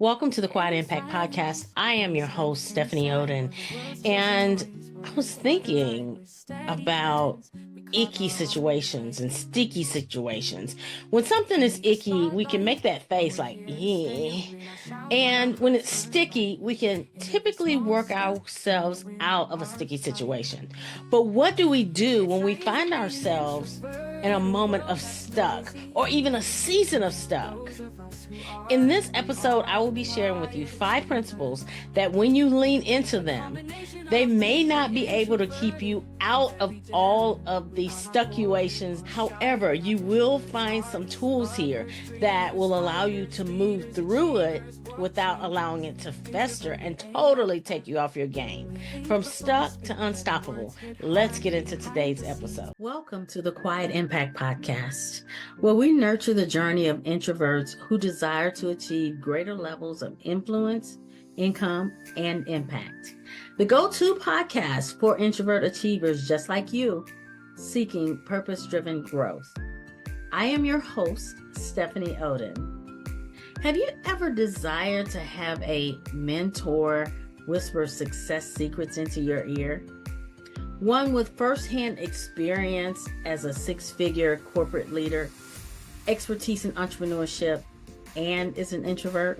Welcome to the Quiet Impact Podcast. I am your host, Stephanie Oden, and I was thinking about icky situations and sticky situations. When something is icky, we can make that face like, yeah. And when it's sticky, we can typically work ourselves out of a sticky situation. But what do we do when we find ourselves in a moment of stuck or even a season of stuck? In this episode, I will be sharing with you 5 principles that when you lean into them, they may not be able to keep you out of all of the stuck-uations. However, you will find some tools here that will allow you to move through it without allowing it to fester and totally take you off your game. From stuck to unstoppable, let's get into today's episode. Welcome to the Quiet Impact Podcast, where we nurture the journey of introverts who desire to achieve greater levels of influence, income, and impact. The go-to podcast for introvert achievers just like you, seeking purpose-driven growth. I am your host, Stephanie Oden. Have you ever desired to have a mentor whisper success secrets into your ear? One with firsthand experience as a 6-figure corporate leader, expertise in entrepreneurship, and is an introvert?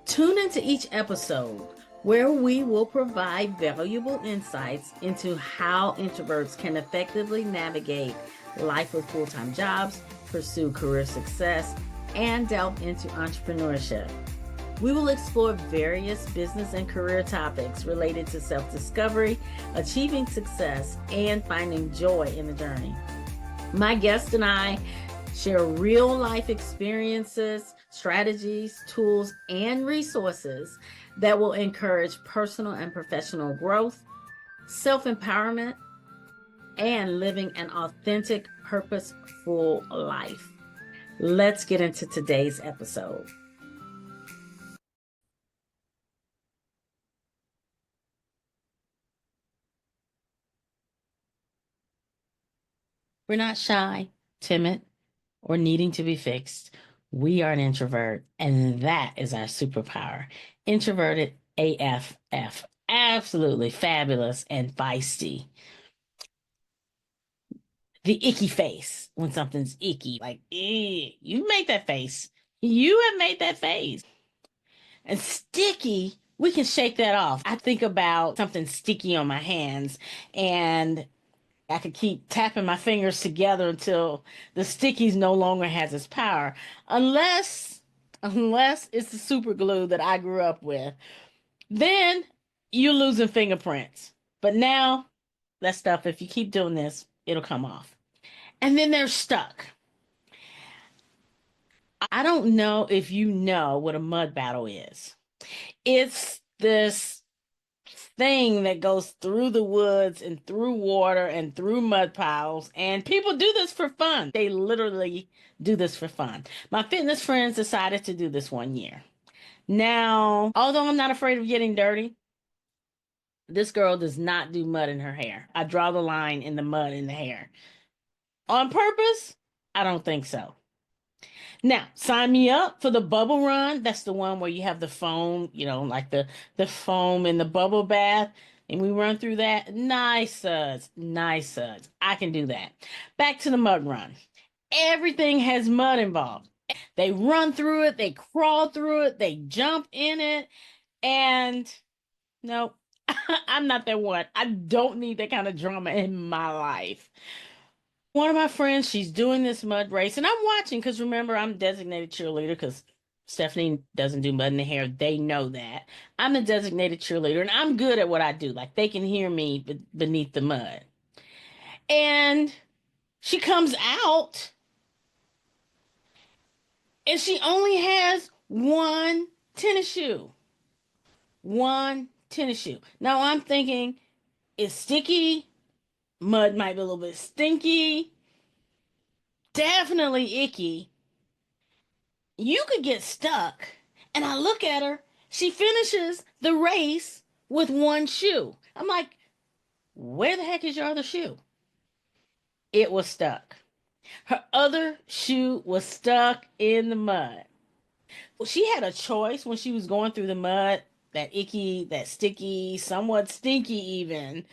Tune into each episode where we will provide valuable insights into how introverts can effectively navigate life with full-time jobs, pursue career success, and delve into entrepreneurship. We will explore various business and career topics related to self-discovery, achieving success, and finding joy in the journey. My guest and I share real-life experiences, strategies, tools, and resources that will encourage personal and professional growth, self-empowerment, and living an authentic, purposeful life. Let's get into today's episode. We're not shy, timid, or needing to be fixed. We are an introvert, and that is our superpower. Introverted AF-F. Absolutely fabulous and feisty. The icky face when something's icky, like, you made that face. You have made that face. And sticky, we can shake that off. I think about something sticky on my hands, and I could keep tapping my fingers together until the stickies no longer has its power. Unless it's the super glue that I grew up with. Then you're losing fingerprints. But now, that stuff, if you keep doing this, it'll come off. And then they're stuck. I don't know if you know what a mud battle is. It's this thing that goes through the woods and through water and through mud piles, and people do this for fun. They literally do this for fun. My fitness friends decided to do this one year. Now, although I'm not afraid of getting dirty, this girl does not do mud in her hair. I draw the line in the mud in the hair. On purpose? I don't think so. Now, sign me up for the bubble run. That's the one where you have the foam, like the foam in the bubble bath. And we run through that. Nice suds. Nice suds. I can do that. Back to the mud run. Everything has mud involved. They run through it. They crawl through it. They jump in it. And no, I'm not that one. I don't need that kind of drama in my life. One of my friends, she's doing this mud race, and I'm watching because remember, I'm designated cheerleader because Stephanie doesn't do mud in the hair. They know that. I'm the designated cheerleader, and I'm good at what I do. Like, they can hear me beneath the mud. And she comes out, and she only has one tennis shoe. One tennis shoe. Now, I'm thinking, it's sticky. Mud might be a little bit stinky. Definitely icky. You could get stuck. And I look at her. She finishes the race with one shoe. I'm like, where the heck is your other shoe? It was stuck. Her other shoe was stuck in the mud. Well, she had a choice when she was going through the mud, that icky, that sticky, somewhat stinky even.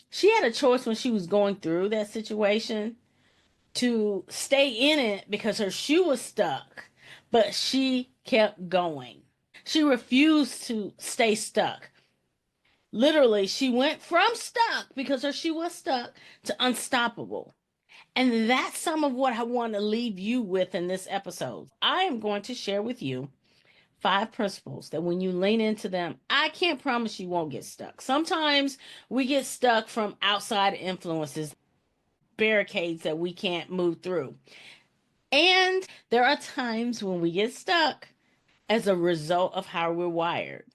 She had a choice when she was going through that situation to stay in it because her shoe was stuck, but she kept going. She refused to stay stuck. Literally, she went from stuck because her shoe was stuck to unstoppable. And that's some of what I want to leave you with in this episode. I am going to share with you 5 principles that when you lean into them, I can't promise you won't get stuck. Sometimes we get stuck from outside influences, barricades that we can't move through. And there are times when we get stuck as a result of how we're wired.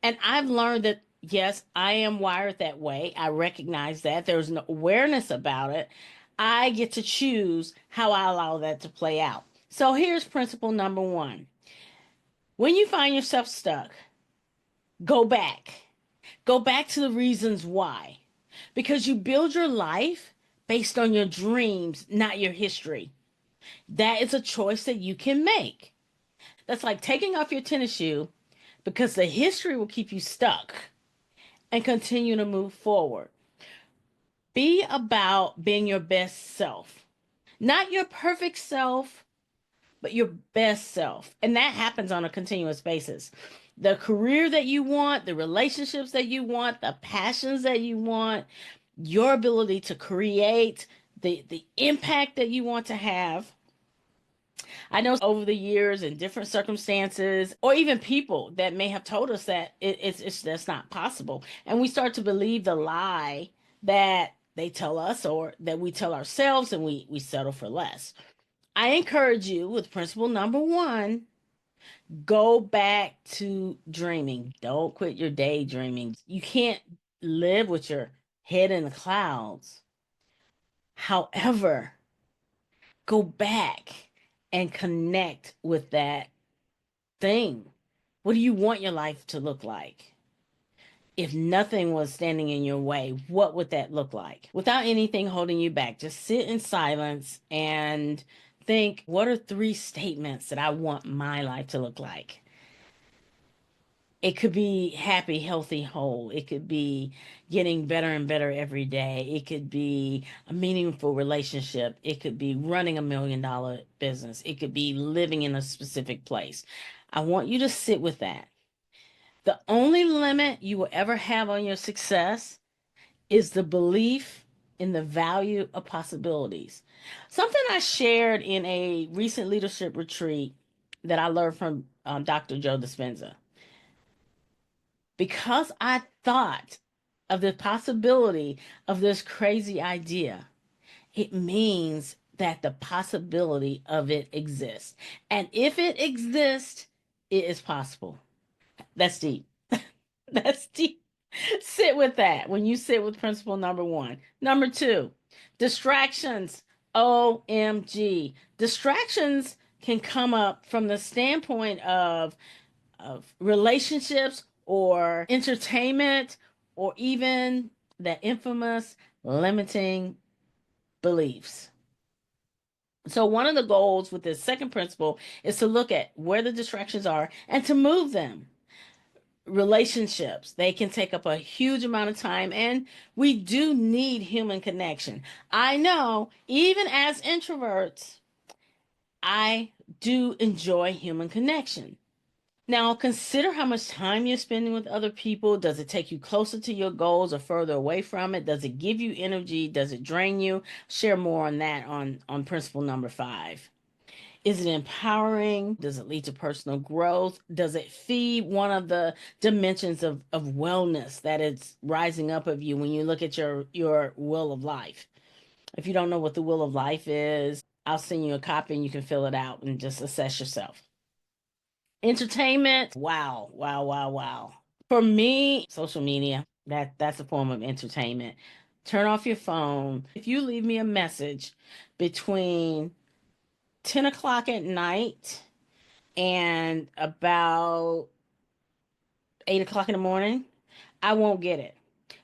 And I've learned that, yes, I am wired that way. I recognize that. There's no awareness about it. I get to choose how I allow that to play out. So here's principle number 1. When you find yourself stuck, go back. Go back to the reasons why. Because you build your life based on your dreams, not your history. That is a choice that you can make. That's like taking off your tennis shoe because the history will keep you stuck and continue to move forward. Be about being your best self, not your perfect self, but your best self. And that happens on a continuous basis. The career that you want, the relationships that you want, the passions that you want, your ability to create, the impact that you want to have. I know over the years and different circumstances, or even people that may have told us that it's that's not possible, and we start to believe the lie that they tell us or that we tell ourselves, and we settle for less. I encourage you with principle number 1: go back to dreaming. Don't quit your daydreaming. You can't live with your head in the clouds. However, go back and connect with that thing. What do you want your life to look like? If nothing was standing in your way, what would that look like? Without anything holding you back, just sit in silence and think, what are 3 statements that I want my life to look like? It could be happy, healthy, whole. It could be getting better and better every day. It could be a meaningful relationship. It could be running $1 million business. It could be living in a specific place. I want you to sit with that. The only limit you will ever have on your success is the belief in the value of possibilities. Something I shared in a recent leadership retreat that I learned from Dr. Joe Dispenza. Because I thought of the possibility of this crazy idea, it means that the possibility of it exists. And if it exists, it is possible. That's deep. That's deep. Sit with that when you sit with principle number 1. Number 2, distractions. OMG. Distractions can come up from the standpoint of relationships or entertainment or even the infamous limiting beliefs. So, one of the goals with this second principle is to look at where the distractions are and to move them. Relationships, they can take up a huge amount of time, and we do need human connection. I know, even as introverts, I do enjoy human connection. Now, consider how much time you're spending with other people. Does it take you closer to your goals or further away from it? Does it give you energy? Does it drain you? Share more on that on principle number 5. Is it empowering? Does it lead to personal growth? Does it feed one of the dimensions of wellness that is rising up of you when you look at your will of life? If you don't know what the will of life is, I'll send you a copy and you can fill it out and just assess yourself. Entertainment, wow, wow, wow, wow. For me, social media, that's a form of entertainment. Turn off your phone. If you leave me a message between 10 o'clock at night and about 8 o'clock in the morning, I won't get it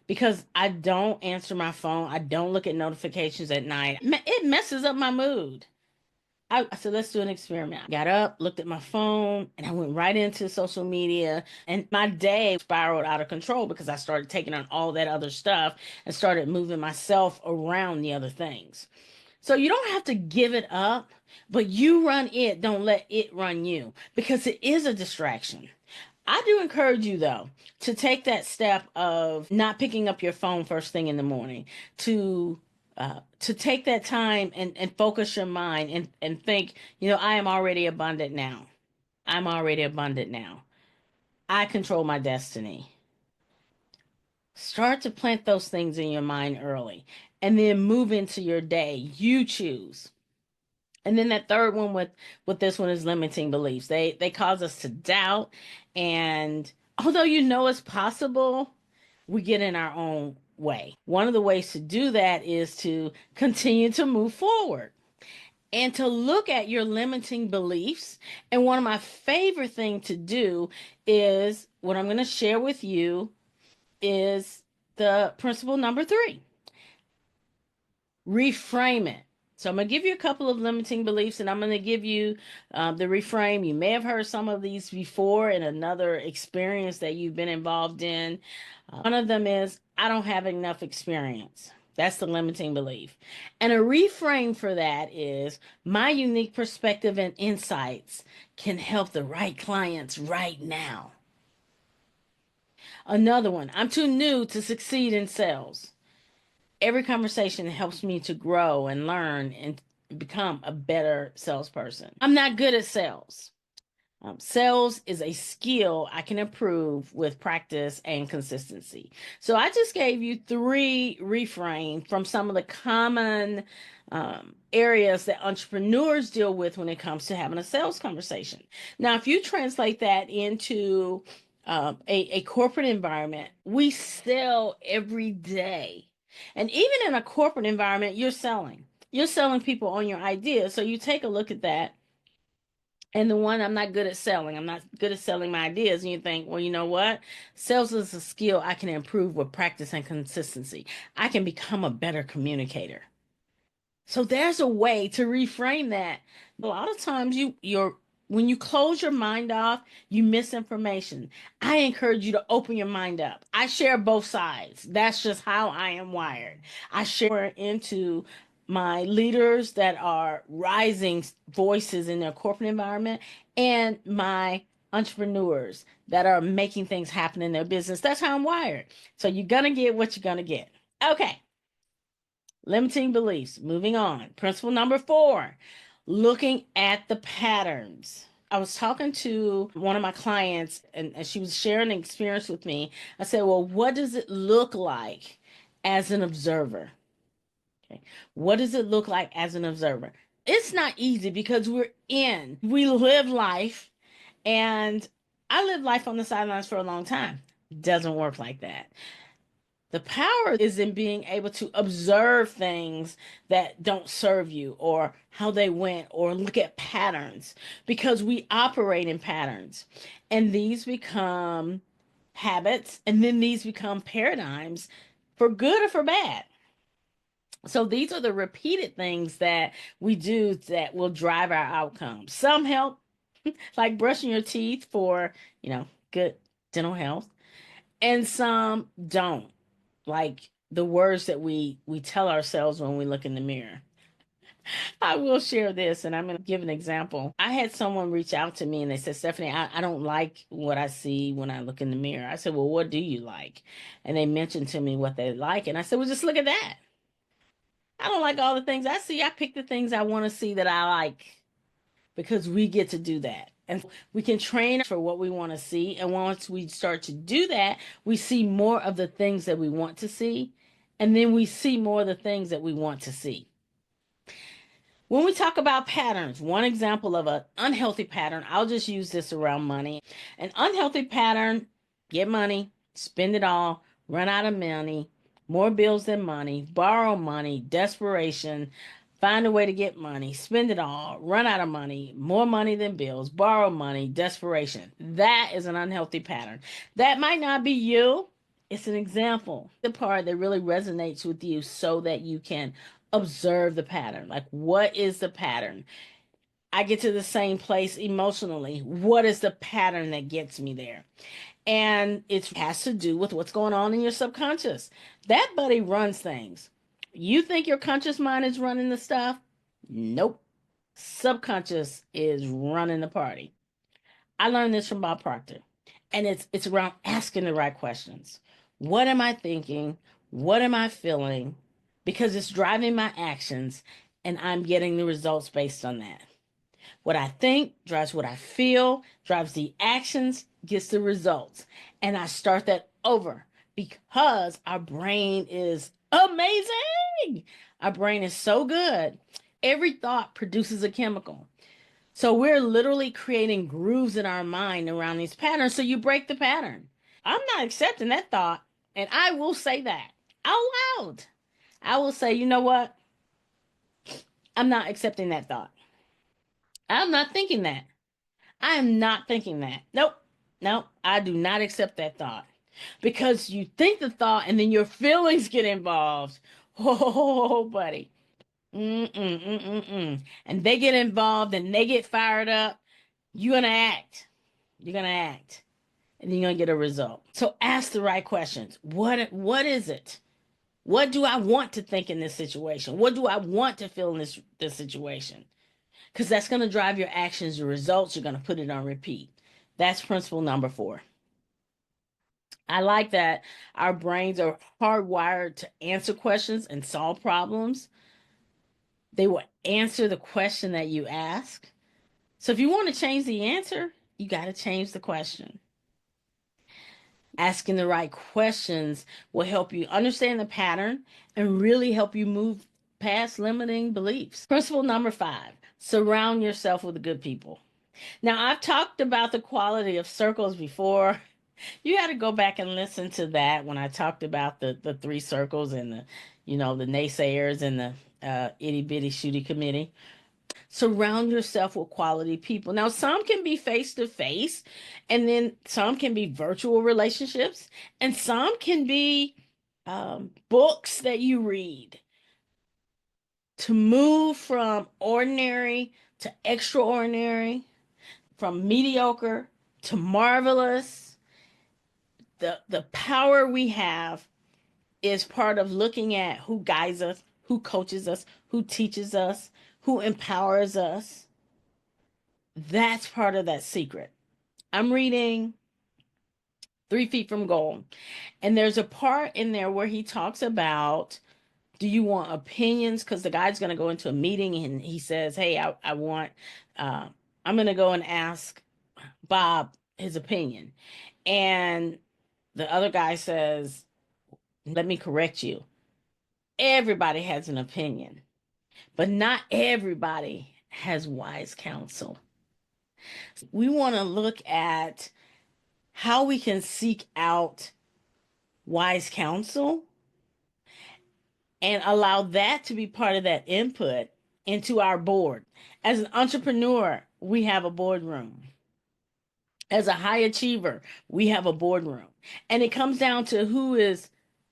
because I don't answer my phone. I don't look at notifications at night. It messes up my mood. I said, let's do an experiment. I got up, looked at my phone, and I went right into social media. And my day spiraled out of control because I started taking on all that other stuff and started moving myself around the other things. So you don't have to give it up, but you run it. Don't let it run you because it is a distraction. I do encourage you though to take that step of not picking up your phone first thing in the morning, to take that time and focus your mind and think, I am already abundant now. I'm already abundant now. I control my destiny. Start to plant those things in your mind early and then move into your day. You choose. And then that third one with this one is limiting beliefs. They cause us to doubt, and although it's possible, we get in our own way. One of the ways to do that is to continue to move forward and to look at your limiting beliefs. And one of my favorite things to do is what I'm going to share with you is the principle number 3. Reframe it. So I'm going to give you a couple of limiting beliefs, and I'm going to give you the reframe. You may have heard some of these before in another experience that you've been involved in. One of them is, I don't have enough experience. That's the limiting belief. And a reframe for that is, my unique perspective and insights can help the right clients right now. Another one, I'm too new to succeed in sales. Every conversation helps me to grow and learn and become a better salesperson. I'm not good at sales. Sales is a skill I can improve with practice and consistency. So I just gave you 3 reframes from some of the common areas that entrepreneurs deal with when it comes to having a sales conversation. Now, if you translate that into a corporate environment, we sell every day. And even in a corporate environment, you're selling. You're selling people on your ideas. So you take a look at that. And the one, I'm not good at selling. I'm not good at selling my ideas. And you think, well, you know what? Sales is a skill I can improve with practice and consistency. I can become a better communicator. So there's a way to reframe that. A lot of times you're when you close your mind off, you miss information. I encourage you to open your mind up. I share both sides. That's just how I am wired. I share into my leaders that are rising voices in their corporate environment and my entrepreneurs that are making things happen in their business. That's how I'm wired. So you're going to get what you're going to get. Okay. Limiting beliefs. Moving on. Principle number 4, looking at the patterns. I was talking to one of my clients and she was sharing an experience with me. I said, well, what does it look like as an observer? Okay. What does it look like as an observer? It's not easy because we live life, and I lived life on the sidelines for a long time. Doesn't work like that. The power is in being able to observe things that don't serve you or how they went, or look at patterns, because we operate in patterns, and these become habits, and then these become paradigms for good or for bad. So these are the repeated things that we do that will drive our outcomes. Some help, like brushing your teeth for, good dental health, and some don't, like the words that we tell ourselves when we look in the mirror. I will share this, and I'm going to give an example. I had someone reach out to me and they said, Stephanie, I don't like what I see when I look in the mirror. I said, well, what do you like? And they mentioned to me what they like. And I said, well, just look at that. I don't like all the things I see. I pick the things I want to see that I like, because we get to do that. And we can train for what we want to see. And once we start to do that, we see more of the things that we want to see. And then we see more of the things that we want to see. When we talk about patterns, one example of an unhealthy pattern, I'll just use this around money. An unhealthy pattern: get money, spend it all, run out of money, more bills than money, borrow money, desperation, find a way to get money, spend it all, run out of money, more money than bills, borrow money, desperation. That is an unhealthy pattern. That might not be you. It's an example. The part that really resonates with you so that you can observe the pattern. Like, what is the pattern? I get to the same place emotionally. What is the pattern that gets me there? And it has to do with what's going on in your subconscious. That buddy runs things. You think your conscious mind is running the stuff? Nope. Subconscious is running the party. I learned this from Bob Proctor. And it's around asking the right questions. What am I thinking? What am I feeling? Because it's driving my actions and I'm getting the results based on that. What I think drives what I feel, drives the actions, gets the results. And I start that over because our brain is amazing. Our brain is so good. Every thought produces a chemical. So we're literally creating grooves in our mind around these patterns. So you break the pattern. I'm not accepting that thought. And I will say that out loud. I will say, you know what? I'm not accepting that thought. I'm not thinking that. I am not thinking that. Nope. Nope. I do not accept that thought. Because you think the thought and then your feelings get involved. Oh, buddy. Mm-mm. And they get involved and they get fired up. You're going to act. You're going to act. And then you're going to get a result. So ask the right questions. What is it? What do I want to think in this situation? What do I want to feel in this situation? Because that's going to drive your actions, your results. You're going to put it on repeat. That's principle number 4. I like that our brains are hardwired to answer questions and solve problems. They will answer the question that you ask. So if you want to change the answer, you got to change the question. Asking the right questions will help you understand the pattern and really help you move past limiting beliefs. Principle number 5, surround yourself with good people. Now, I've talked about the quality of circles before. You got to go back and listen to that when I talked about the 3 circles and the naysayers and the itty bitty shooty committee. Surround yourself with quality people. Now, some can be face to face, and then some can be virtual relationships, and some can be books that you read to move from ordinary to extraordinary, from mediocre to marvelous. The power we have is part of looking at who guides us, who coaches us, who teaches us, who empowers us. That's part of that secret. I'm reading 3 Feet from Gold, and there's a part in there where he talks about, do you want opinions? Because the guy's going to go into a meeting and he says, hey, I want, uh, I'm going to go and ask Bob his opinion. And the other guy says, let me correct you. Everybody has an opinion, but not everybody has wise counsel. We want to look at how we can seek out wise counsel and allow that to be part of that input into our board. As an entrepreneur, we have a boardroom. As a high achiever, we have a boardroom. And it comes down to who is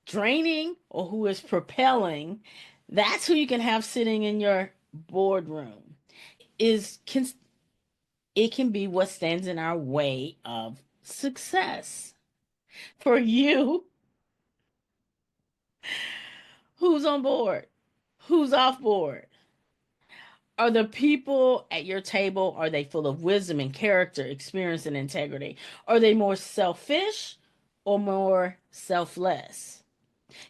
draining or who is propelling. That's who you can have sitting in your boardroom. It can be what stands in our way of success. For you, who's on board? Who's off board? Are the people at your table, are they full of wisdom and character, experience and integrity? Are they more selfish or more selfless?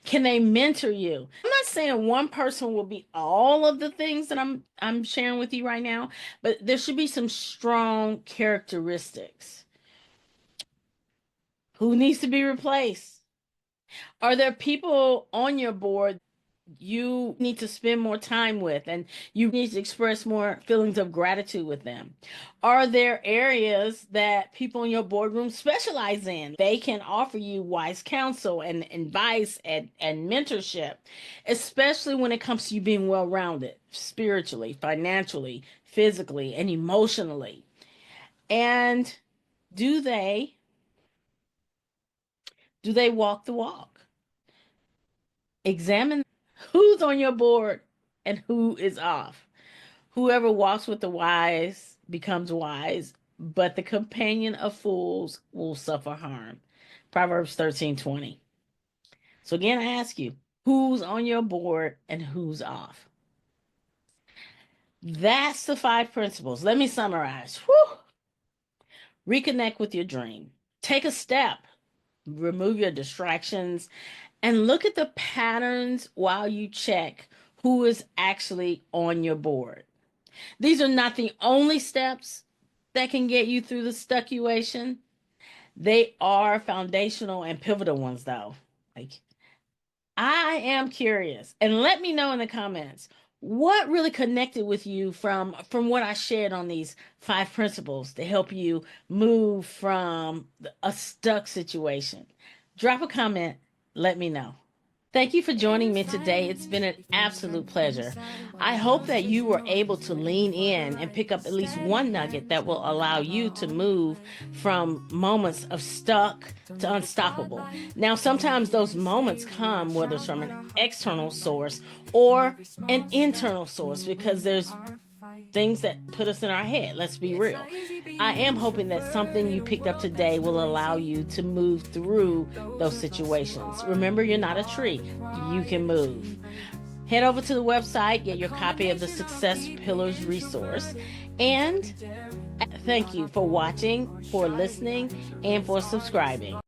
Can they mentor you? I'm not saying one person will be all of the things that I'm sharing with you right now, but there should be some strong characteristics. Who needs to be replaced? Are there people on your board you need to spend more time with and you need to express more feelings of gratitude with them? Are there areas that people in your boardroom specialize in? They can offer you wise counsel and advice and mentorship, especially when it comes to you being well rounded spiritually, financially, physically, and emotionally. And do they do they walk the walk? Examine who's on your board and who is off. Whoever walks with the wise becomes wise, but the companion of fools will suffer harm. Proverbs 13:20. So again, I ask you, who's on your board and who's off? That's the 5 principles. Let me summarize. Whew. Reconnect with your dream. Take a step. Remove your distractions and look at the patterns while you check who is actually on your board. These are not the only steps that can get you through the stuck-uation. They are foundational and pivotal ones, though. Like, I am curious, and let me know in the comments what really connected with you from what I shared on these 5 principles to help you move from a stuck situation. Drop a comment, let me know. Thank you for joining me today. It's been an absolute pleasure. I hope that you were able to lean in and pick up at least one nugget that will allow you to move from moments of stuck to unstoppable. Now, sometimes those moments come whether it's from an external source or an internal source, because there's things that put us in our head. Let's be real. I am hoping that something you picked up today will allow you to move through those situations. Remember, you're not a tree. You can move. Head over to the website, get your copy of the Success Pillars resource, and thank you for watching, for listening, and for subscribing.